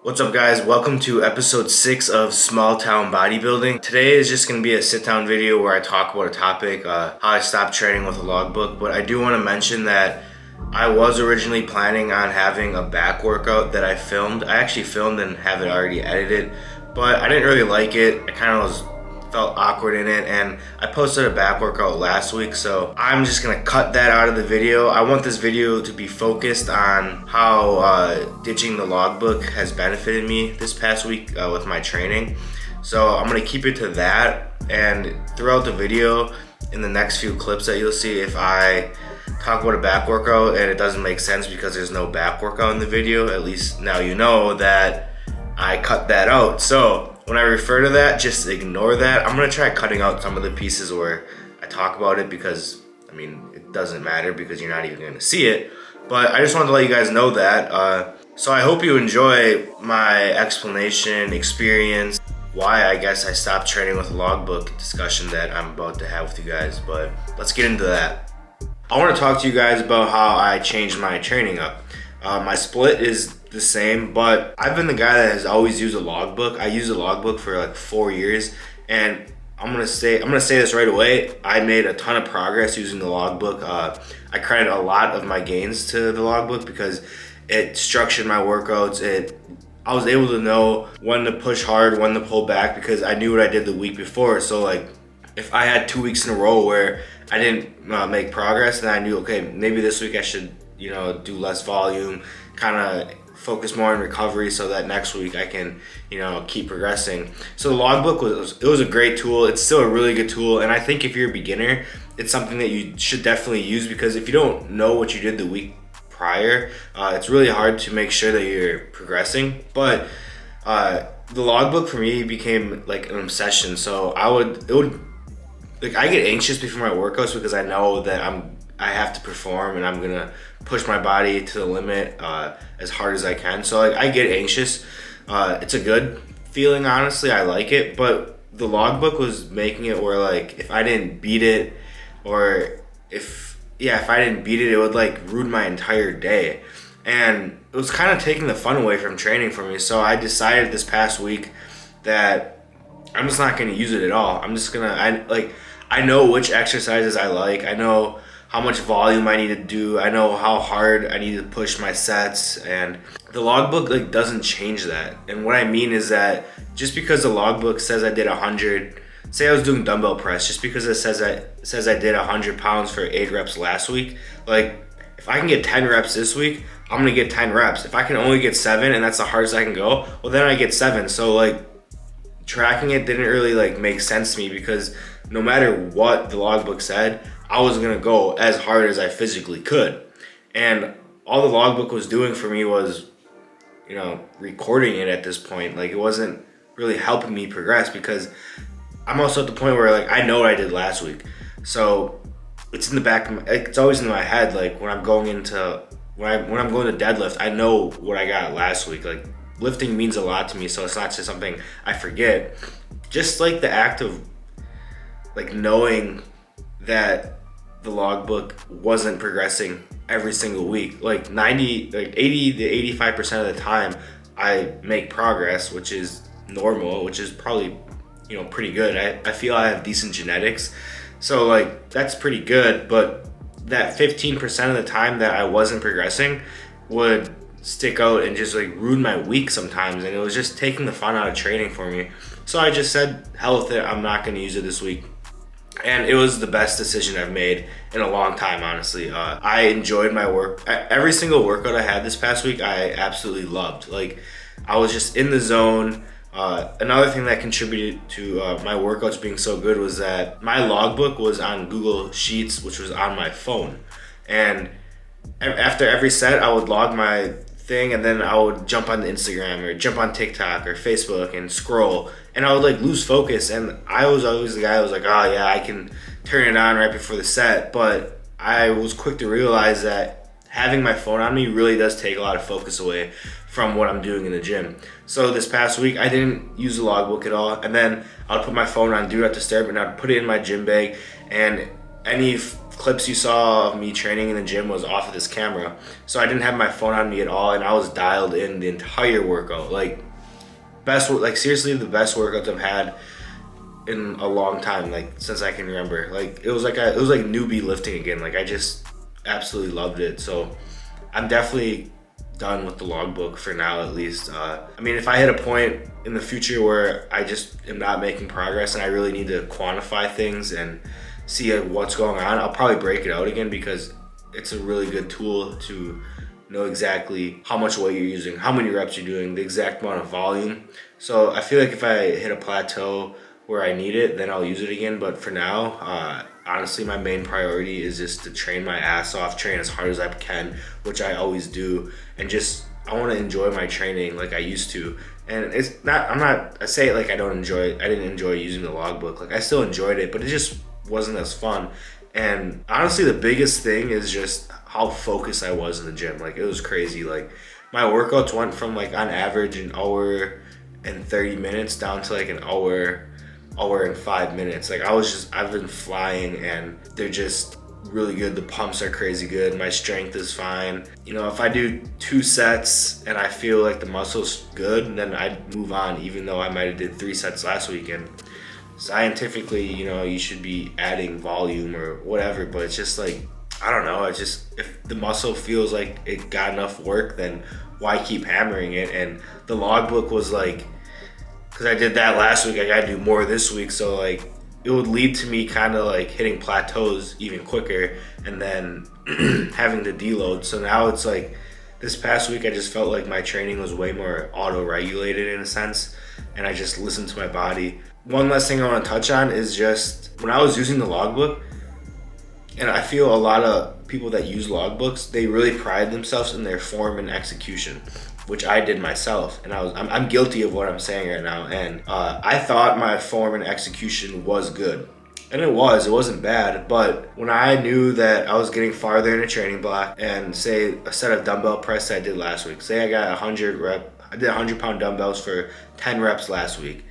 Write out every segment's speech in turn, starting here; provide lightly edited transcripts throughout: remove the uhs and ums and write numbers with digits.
What's up guys, welcome to episode 6 of Small Town Bodybuilding. Today is just going to be a sit down video where I talk about a topic, how I stopped training with a logbook. But I do want to mention that I was originally planning on having a back workout that I filmed. I actually filmed and have it already edited, but I didn't really like it. I kind of felt awkward in it, and I posted a back workout last week, so I'm just gonna cut that out of the video. I want this video to be focused on how ditching the logbook has benefited me this past week with my training. So I'm gonna keep it to that, and throughout the video, in the next few clips that you'll see, if I talk about a back workout and it doesn't make sense because there's no back workout in the video, at least now you know that I cut that out. So when I refer to that, just ignore that. I'm gonna try cutting out some of the pieces where I talk about it because, I mean, it doesn't matter because you're not even gonna see it. But I just wanted to let you guys know that. So I hope you enjoy my explanation, experience, why I guess I stopped training with a logbook discussion that I'm about to have with you guys. But let's get into that. I wanna talk to you guys about how I changed my training up. My split is the same, but I've been the guy that has always used a logbook. I used a logbook for like 4 years, and I'm gonna say this right away. I made a ton of progress using the logbook. I credit a lot of my gains to the logbook because it structured my workouts. I was able to know when to push hard, when to pull back, because I knew what I did the week before. So like, if I had 2 weeks in a row where I didn't make progress, then I knew, okay, maybe this week I should, do less volume, kind of focus more on recovery so that next week I can, keep progressing. So the logbook was a great tool. It's still a really good tool. And I think if you're a beginner, it's something that you should definitely use, because if you don't know what you did the week prior, it's really hard to make sure that you're progressing. But the logbook for me became like an obsession. So I get anxious before my workouts because I know that I have to perform and I'm gonna push my body to the limit as hard as I can. So like, I get anxious. It's a good feeling, honestly. I like it, but the logbook was making it where like, if I didn't beat it, or if I didn't beat it, it would like ruin my entire day. And it was kind of taking the fun away from training for me. So I decided this past week that I'm just not gonna use it at all. I'm just gonna, I know which exercises I like. I know how much volume I need to do. I know how hard I need to push my sets, and the logbook like doesn't change that. And what I mean is that just because the logbook says I did 100, say I was doing dumbbell press, just because it says I did 100 pounds for 8 reps last week, like if I can get 10 reps this week, I'm gonna get 10 reps. If I can only get 7 and that's the hardest I can go, well then I get 7. So like, tracking it didn't really like make sense to me, because no matter what the logbook said, I was gonna go as hard as I physically could. And all the logbook was doing for me was, recording it at this point. Like, it wasn't really helping me progress, because I'm also at the point where like, I know what I did last week. So it's in the back of it's always in my head. Like when I'm going to deadlift, I know what I got last week. Like, lifting means a lot to me, so it's not just something I forget. Just like the act of like knowing that the logbook wasn't progressing every single week, like 80 to 85% of the time I make progress, which is normal, which is probably pretty good. I feel I have decent genetics, so like that's pretty good. But that 15% of the time that I wasn't progressing would stick out and just like ruin my week sometimes, and it was just taking the fun out of training for me. So I just said, hell with it, I'm not going to use it this week. And it was the best decision I've made in a long time, honestly. I enjoyed my work. Every single workout I had this past week, I absolutely loved. Like, I was just in the zone. Another thing that contributed to my workouts being so good was that my logbook was on Google Sheets, which was on my phone. And after every set, I would log my thing, and then I would jump on Instagram or jump on TikTok or Facebook and scroll, and I would like lose focus. And I was always the guy who was like, oh yeah, I can turn it on right before the set. But I was quick to realize that having my phone on me really does take a lot of focus away from what I'm doing in the gym. So this past week, I didn't use the logbook at all, and then I'd put my phone on Do Not Disturb, and I'd put it in my gym bag, and any clips you saw of me training in the gym was off of this camera. So I didn't have my phone on me at all, and I was dialed in the entire workout. Like seriously, the best workouts I've had in a long time, like since I can remember. Like it was like newbie lifting again. Like I just absolutely loved it. So I'm definitely done with the logbook for now, at least. I mean, if I hit a point in the future where I just am not making progress and I really need to quantify things and see what's going on, I'll probably break it out again, because it's a really good tool to know exactly how much weight you're using, how many reps you're doing, the exact amount of volume. So I feel like if I hit a plateau where I need it, then I'll use it again. But for now, honestly, my main priority is just to train my ass off, train as hard as I can, which I always do, and just I want to enjoy my training like I used to. And it's not, I say it like I didn't enjoy using the logbook. Like I still enjoyed it, but it just wasn't as fun. And honestly, the biggest thing is just how focused I was in the gym. Like it was crazy. Like my workouts went from like on average an hour and 30 minutes down to like an hour and 5 minutes. Like I've been flying, and they're just really good. The pumps are crazy good. My strength is fine. You know, if I do 2 sets and I feel like the muscle's good, then I'd move on, even though I might have did 3 sets last weekend. Scientifically, you know, you should be adding volume or whatever, but it's just like, I don't know. It's just, if the muscle feels like it got enough work, then why keep hammering it? And the logbook was like, because I did that last week, I gotta do more this week. So like, it would lead to me kind of like hitting plateaus even quicker, and then having to deload. So now it's like, this past week I just felt like my training was way more auto-regulated in a sense, and I just listened to my body. One last thing I want to touch on is just when I was using the logbook, and I feel a lot of people that use logbooks, they really pride themselves in their form and execution, which I did myself, and I'm guilty of what I'm saying right now. And I thought my form and execution was good, and it wasn't bad. But when I knew that I was getting farther in a training block, and say a set of dumbbell press I did last week, say I got I did 100-pound dumbbells for 10 reps last week,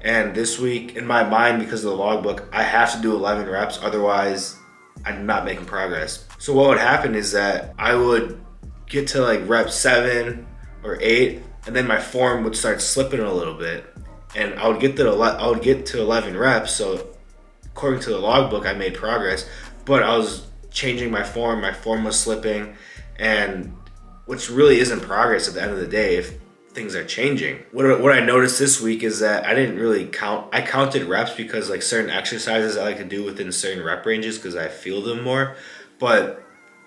and this week in my mind, because of the logbook, I have to do 11 reps, otherwise I'm not making progress. So what would happen is that I would get to like rep 7 or 8, and then my form would start slipping a little bit, and I would get to 11 reps. So according to the logbook, I made progress, but I was changing my form. My form was slipping, and which really isn't progress at the end of the day if things are changing. What I noticed this week is that I didn't really count. I counted reps because like certain exercises I like to do within certain rep ranges because I feel them more, but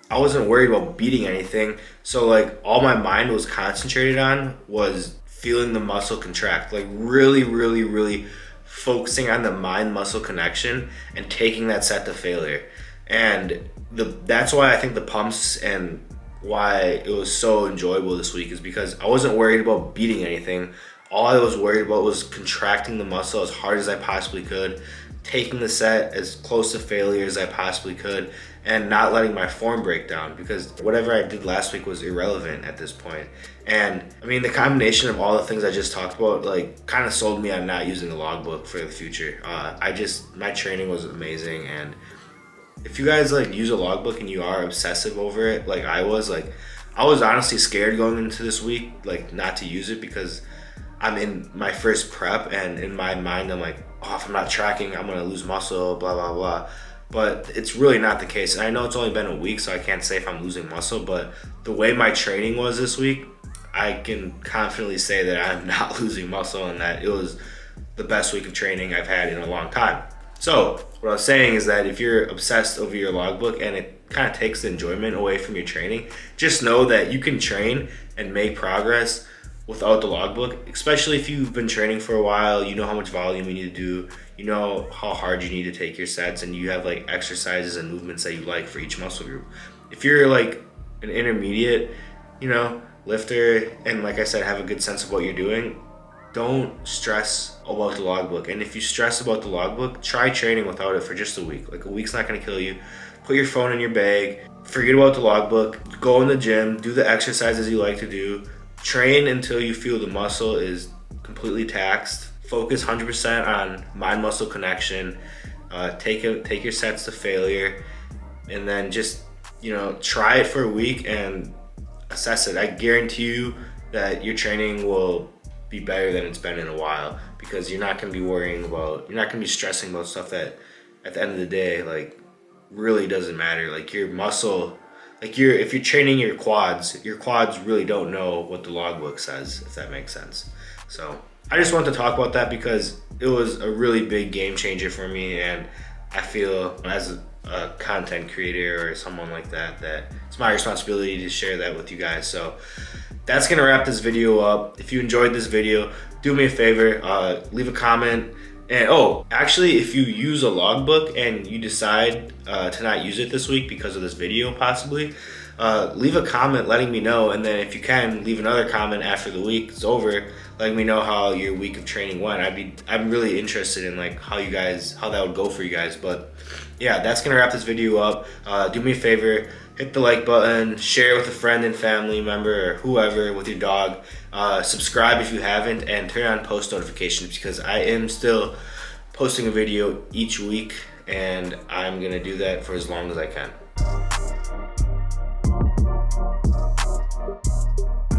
I wasn't worried about beating anything. So like all my mind was concentrated on was feeling the muscle contract, like really, really, really focusing on the mind muscle connection and taking that set to failure. And that's why I think the pumps and why it was so enjoyable this week is because I wasn't worried about beating anything. All I was worried about was contracting the muscle as hard as I possibly could, taking the set as close to failure as I possibly could, and not letting my form break down, because whatever I did last week was irrelevant at this point. And I mean, the combination of all the things I just talked about like kind of sold me on not using the logbook for the future. My training was amazing, and if you guys like use a logbook and you are obsessive over it like I was honestly scared going into this week like not to use it, because I'm in my first prep, and in my mind I'm like, oh, if I'm not tracking, I'm gonna lose muscle, blah blah blah. But it's really not the case. And I know it's only been a week, so I can't say if I'm losing muscle, but the way my training was this week, I can confidently say that I'm not losing muscle, and that it was the best week of training I've had in a long time. So what I was saying is that if you're obsessed over your logbook and it kind of takes the enjoyment away from your training, just know that you can train and make progress without the logbook, especially if you've been training for a while. You know how much volume you need to do, you know how hard you need to take your sets, and you have like exercises and movements that you like for each muscle group. If you're like an intermediate, lifter, and like I said, have a good sense of what you're doing, don't stress about the logbook. And if you stress about the logbook, try training without it for just a week. Like a week's not gonna kill you. Put your phone in your bag, forget about the logbook, go in the gym, do the exercises you like to do, train until you feel the muscle is completely taxed. Focus 100% on mind muscle connection. Take your sets to failure, and then just, you know, try it for a week and assess it. I guarantee you that your training will be better than it's been in a while, because you're not going to be worrying about, you're not going to be stressing about stuff that at the end of the day, like, really doesn't matter. Like your muscle, like if you're training your quads really don't know what the logbook says, if that makes sense. So I just wanted to talk about that because it was a really big game changer for me, and I feel as a content creator or someone like that, that it's my responsibility to share that with you guys. So that's gonna wrap this video up. If you enjoyed this video, do me a favor, leave a comment. And oh, actually, if you use a logbook and you decide to not use it this week because of this video possibly, leave a comment letting me know, and then if you can, leave another comment after the week is over, letting me know how your week of training went. I'm really interested in like how that would go for you guys. But yeah, that's gonna wrap this video up. Do me a favor, hit the like button, share it with a friend and family member or whoever, with your dog. Subscribe if you haven't, and turn on post notifications, because I am still posting a video each week, and I'm gonna do that for as long as I can.